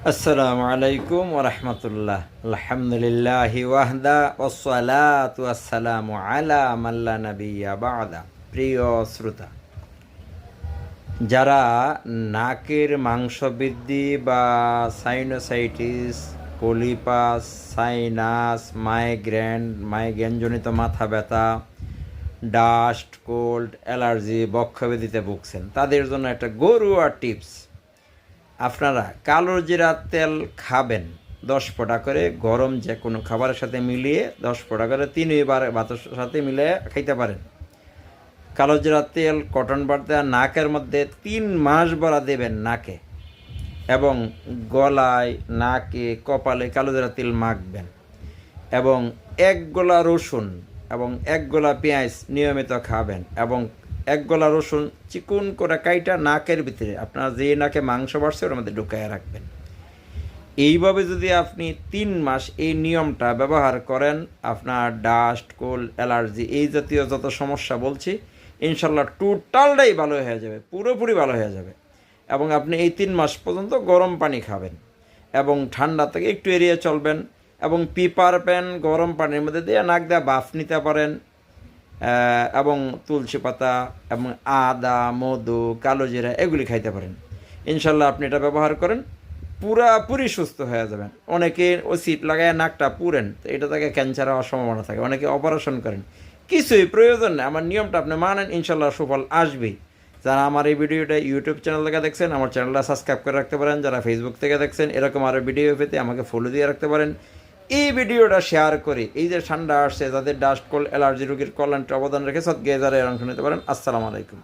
আসসালামু আলাইকুম ওরহমতুল্লাহ। আলহামদুলিল্লাহি ওয়াহদা ওয়াসসালাতু ওয়াসসালামু আলা মাল্লা নাবিয়্যা বা'দা। প্রিয় শ্রোতা, যারা নাকের মাংস বৃদ্ধি বা সাইনোসাইটিস, পলিপাস, সাইনাস, মাইগ্রেনজনিত মাথা ব্যথা, ডাস্ট, কোল্ড, অ্যালার্জি, বক্ষব্যাধিতে ভুগছেন, তাদের জন্য একটা ঘরোয়া টিপস। আপনারা কালো জিরার তেল খাবেন 10 ফোঁটা করে, গরম যে কোনো খাবারের সাথে মিলিয়ে 10 ফোঁটা করে 3বার ভাতের সাথে মিলিয়ে খাইতে পারেন। কালো জিরার তেল কটন বাট দেওয়া নাকের মধ্যে 3 মাস ভরা দেবেন নাকে, এবং গলায়, নাকে, কপালে কালো জিরার তেল মাখবেন, এবং 1 গোলা রসুন এবং 1 গোলা পেঁয়াজ নিয়মিত খাবেন, এবং 1 গোলা রসুন চিকুন করে কাইটা নাকের ভিতরে আপনার যে নাকে মাংস বাড়ছে ওর মধ্যে ঢুকাইয়া রাখবেন। এইভাবে যদি আপনি 3 মাস এই নিয়মটা ব্যবহার করেন, আপনার ডাস্ট, কোল্ড, অ্যালার্জি এই জাতীয় যত সমস্যা বলছি ইনশাল্লাহ টোটালটাই ভালো হয়ে যাবে, পুরোপুরি ভালো হয়ে যাবে। এবং আপনি এই 3 মাস পর্যন্ত গরম পানি খাবেন এবং ঠান্ডা থেকে একটু এড়িয়ে চলবেন, এবং পিপার প্যান গরম পানির মধ্যে দিয়ে নাক দিয়ে বাফ নিতে পারেন, এবং তুলসী পাতা এবং আদা, মধু, কালো জিরা এগুলি খাইতে পারেন। ইনশাল্লাহ আপনি এটা ব্যবহার করেন, পুরাপুরি সুস্থ হয়ে যাবেন। অনেকে ওই সিট লাগায় নাকটা পুরেন, তো এটা থেকে ক্যান্সার হওয়ার সম্ভাবনা থাকে, অনেকে অপারেশন করেন। কিছুই প্রয়োজন নেই, আমার নিয়মটা আপনি মানেন, ইনশাল্লাহ সুফল আসবেই। যারা আমার এই ভিডিওটা ইউটিউব চ্যানেল থেকে দেখছেন, আমার চ্যানেলটা সাবস্ক্রাইব করে রাখতে পারেন। যারা ফেসবুক থেকে দেখছেন, এরকম আরও ভিডিও পেতে আমাকে ফলো দিয়ে রাখতে পারেন। এই ভিডিওটা শেয়ার করে এই যে ঠান্ডা আসছে, যাদের ডাস্ট, কোল্ড, অ্যালার্জি রোগীর কল্যাণে অবদান রেখে সৎ গেজারে অংশ নিতে পারেন। আসসালামু আলাইকুম।